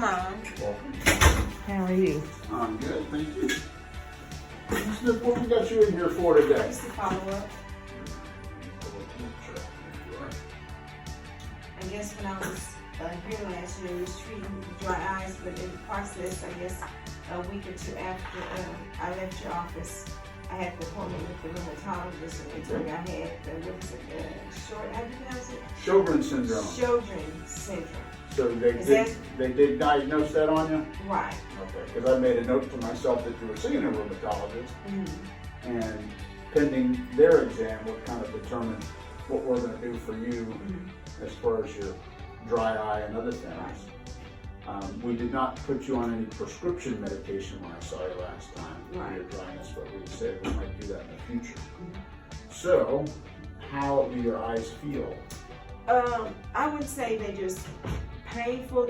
Mom. Welcome. How are you? I'm good, thank you. Smith, what we got you in here for today? Just to follow up. I guess when I was here last year, I was treating dry eyes, but in the process, I guess a week or two after I left your office, I had the appointment with the rheumatologist, and they told me I had what is it? How do you pronounce it? Sjogrens syndrome. Sjogrens syndrome. So they did diagnose that on you? Right. Okay, because I made a note for myself that you were seeing a rheumatologist, and pending their exam would kind of determine what we're going to do for you as far as your dry eye and other things. We did not put you on any prescription medication when I saw you last time for your dryness, but we said we might do that in the future. So, how do your eyes feel? I would say they're just painful.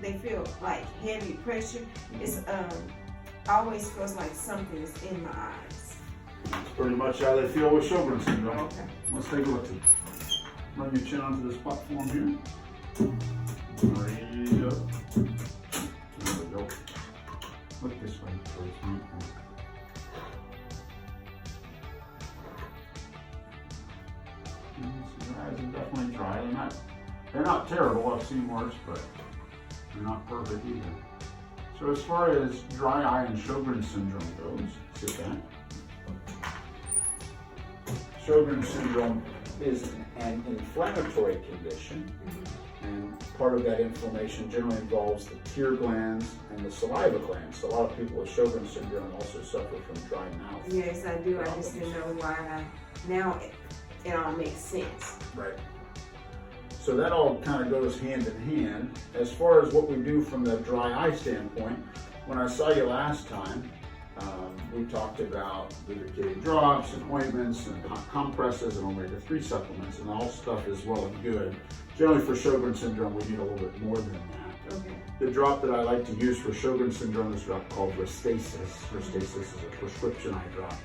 They feel like heavy pressure. It's always feels like something is in my eyes. That's pretty much how they feel with Sjogrens syndrome. Okay. Let's take a look. Run your chin onto this platform here. Raise it up. There we go. Look this way towards me. Your eyes are definitely dry. They're not terrible. I've seen worse, but they're not perfect either. So as far as dry eye and Sjogrens syndrome goes, sit back. Sjogrens syndrome is an inflammatory condition, and part of that inflammation generally involves the tear glands and the saliva glands. So a lot of people with Sjogrens syndrome also suffer from dry mouth. Yes, I do. I just didn't know why. Now it all makes sense. Right. So that all kind of goes hand in hand. As far as what we do from the dry eye standpoint, when I saw you last time, we talked about lubricating drops and ointments and compresses and omega-3 supplements, and all stuff is well and good. Generally for Sjogrens syndrome, we need a little bit more than that. Okay. The drop that I like to use for Sjogrens syndrome is a drop called Restasis. Restasis is a prescription eye drop,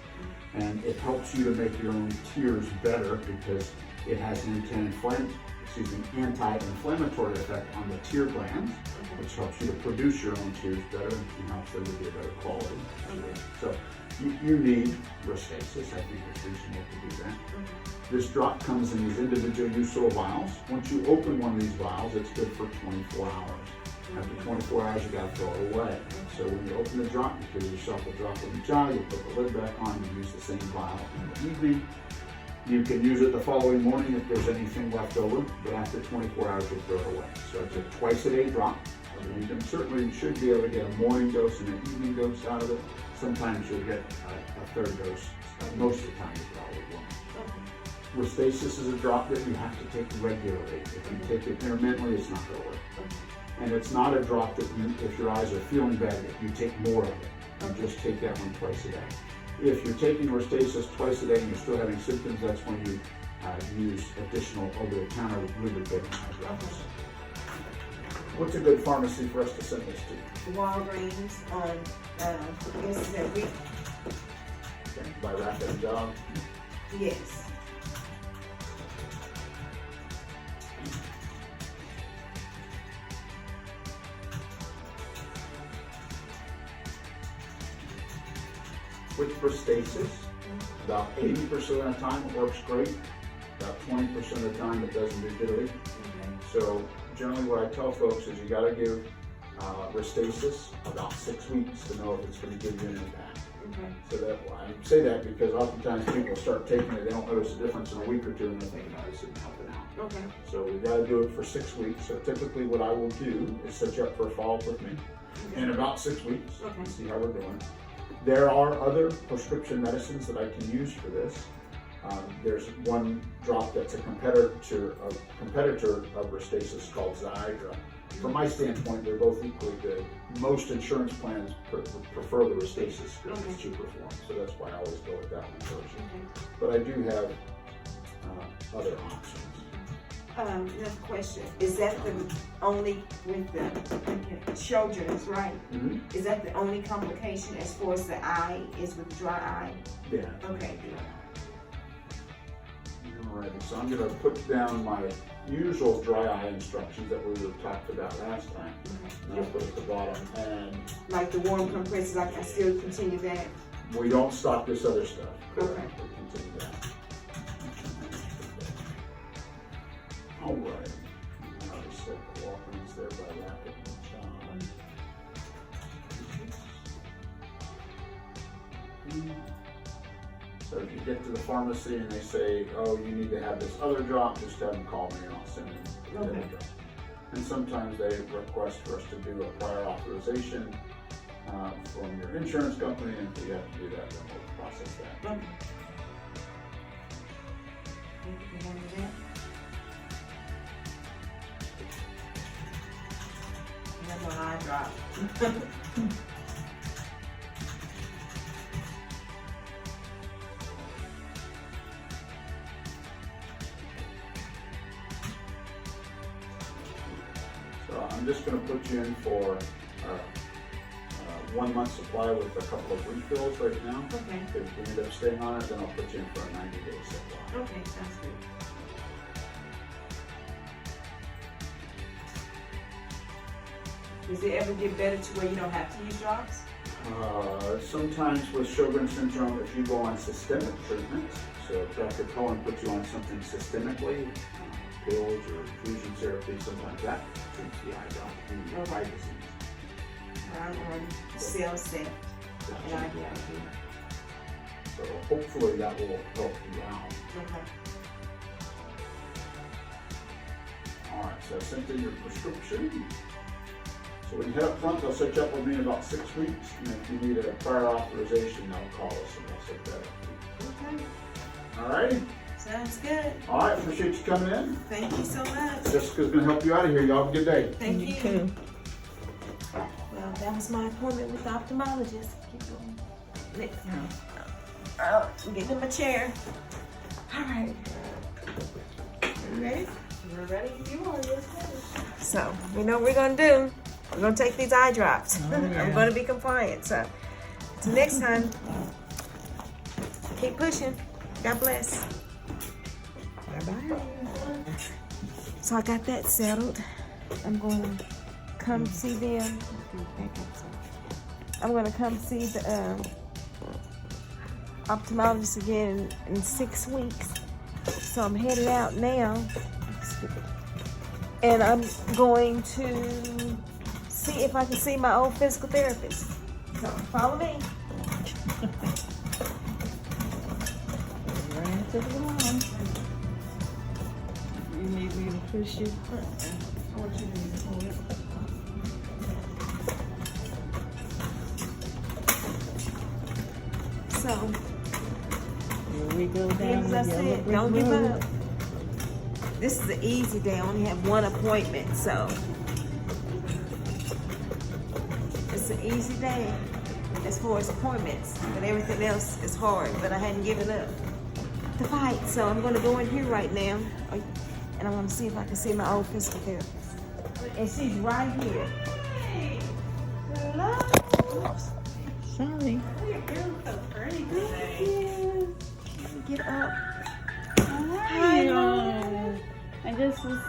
and it helps you to make your own tears better because it has an anti-inflammatory effect on the tear glands, which helps you to produce your own tears better and helps them to be a better quality. So you need Restasis. I think it's reasonable to do that. This drop comes in these individual use-or vials. Once you open one of these vials, it's good for 24 hours. After 24 hours, you got to throw it away. So when you open the drop, you give yourself a drop in each eye, you put the lid back on, you use the same vial in the evening. You can use it the following morning if there's anything left over, but after 24 hours, you throw it away. So it's a twice-a-day drop. You can certainly should be able to get a morning dose and an evening dose out of it. Sometimes you'll get a third dose. Most of the time, you probably won't. Restasis is a drop that you have to take regularly. If you take it intermittently, it's not going to work. And it's not a drop that if your eyes are feeling bad, that you take more of it. You just take that one twice a day. If you're taking Restasis twice a day and you're still having symptoms, that's when you use additional over-the-counter lubricating eye drops. What's a good pharmacy for us to send this to? Walgreens on this is that week. Okay, by Rapid Job. Yes. With Restasis, about 80% of the time it works great. About 20% of the time it doesn't do diddly. So generally what I tell folks is you got to give Restasis about 6 weeks to know if it's going to give you an impact. So that I say that because oftentimes people start taking it, they don't notice a difference in a week or two, and they think, no, this isn't helping out. So we got to do it for 6 weeks. So typically what I will do is set you up for a follow-up with me in about 6 weeks and see how we're doing. There are other prescription medicines that I can use for this. There's one drop that's a competitor of Restasis called Xiidra. From my standpoint, they're both equally good. Most insurance plans prefer the Restasis because it's cheaper for them, so that's why I always go with that one first. But I do have other options. Another question. Is that the only with the Sjogrens, right? Is that the only complication as far as the eye is with dry eye? Yeah. Okay. Alrighty, so I'm going to put down my usual dry eye instructions that we would talked about last time. And I'll put at the bottom. And Like the warm compresses, I can still continue that. we don't stop this other stuff. Correct. Okay. We continue that. All right. I'll just set the Walgreens there by Racket and John. So if you get to the pharmacy and they say, oh, you need to have this other drop, just have them call me and I'll send it. Okay. And sometimes they request for us to do a prior authorization from your insurance company, and if we have to do that, then we'll process that. Okay. You want to do that? That's an eye drop. So I'm just going to put you in for 1 month supply with a couple of refills right now. Okay. If we end up staying on it, then I'll put you in for a 90-day supply. Okay, sounds good. Does it ever get better to where you don't have to use drops? Sometimes with Sjogrens syndrome, if you go on systemic treatment, so if Dr. Cohen puts you on something systemically, pills or infusion therapy, sometimes that treats the eye drop, the eye disease. I'm on cell set and IVIG. So hopefully that will help you out. Okay. All right, so I sent in your prescription. So when you head up front, they'll set you up with me in about 6 weeks. And if you need a prior authorization, they'll call us and we'll set that up. Okay. All righty. Sounds good. All right, appreciate you coming in. Thank you so much. Jessica's gonna help you out of here. Y'all have a good day. Thank you. Well, that was my appointment with the ophthalmologist. Keep going. Next time. Oh, I'm getting in my chair. All right. You ready? We're ready if you are. Yes, so, we know what we're going to do. We're going to take these eye drops. Oh, yeah. I'm going to be compliant. So, until next time, keep pushing. God bless. Bye-bye. So, I got that settled. I'm going to come see them. I'm going to come see the ophthalmologist again in 6 weeks. So I'm headed out now. And I'm going to see if I can see my old physical therapist. So follow me. Right to the line. You need me to push you? I want you to hold it. So, Here we go down as I the yellow said, brick don't give road. up. This is an easy day. I only have one appointment, so it's an easy day as far as appointments. But everything else is hard. But I hadn't given up the fight, so I'm going to go in here right now, and I'm going to see if I can see my old physical therapist. And she's right here. Hey, hello. Sorry. You're so pretty today. Thank you. Get up. Hi, I just was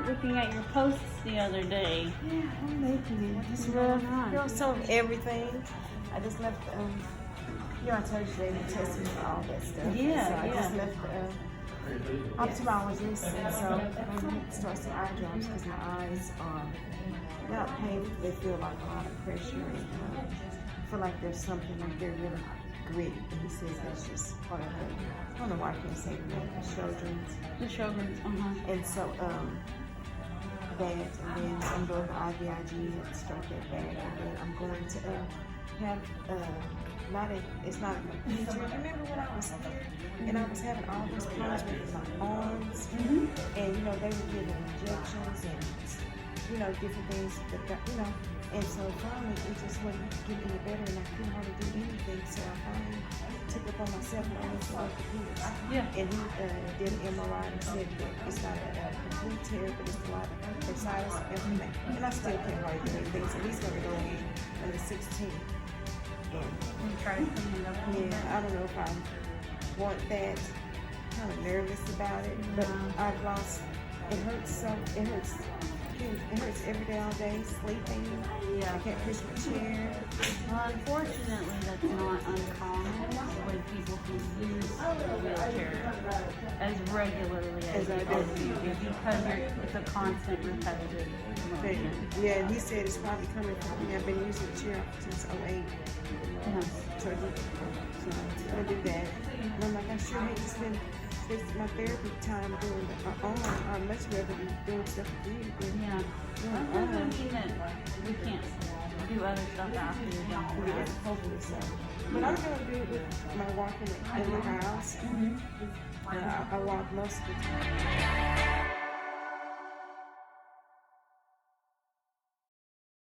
looking at your posts the other day. Yeah, I'm making it. Just love some everything. I just left, you know, I told you they were testing for all that stuff. Yeah, so I just yeah. left ophthalmologist, and so I'm going to start some eye drops because my eyes are not painful. They feel like a lot of pressure. And, I feel like there's something like they're really gritty. And he says that's just part of the, I don't know why I can't say the name, Sjogrens. The Sjogrens, And so, that, and then I'm going to IVIG and start that back, and then I'm going to have, it's not a complete treatment. Remember when I was here, and I was having all these problems with my arms, and, you know, they were giving injections and, you know, different things that got, you know, and so finally it just wasn't getting any better, and I couldn't hardly do anything, so I finally took it upon myself and I went to orthopedist. Yeah. And he did an MRI and said that it's not a complete tear, but it's a lot of sinus inflammation. And I still can't hardly do anything, so he's going to go in on the 16th. And try to clean it up a little bit. Yeah, I don't know if I want that. I'm kind of nervous about it, but I've lost It hurts so, it hurts every day, all day, sleeping. Yeah. I can't push my chair. Well, unfortunately, that's not uncommon with people who use a wheelchair as regularly as you do because it's a constant repetitive motion. Yeah, and he said it's probably coming from me. I've been using the chair since '08. Yes. So I do that. And I'm like, I sure hate to spend my therapy time doing it on. I'd much rather be doing stuff with you than Yeah. I'm just thinking that we can't do other stuff after you're done with yeah, that. hopefully so. But I'm gonna do it with my walking in the house. I walk most of the time.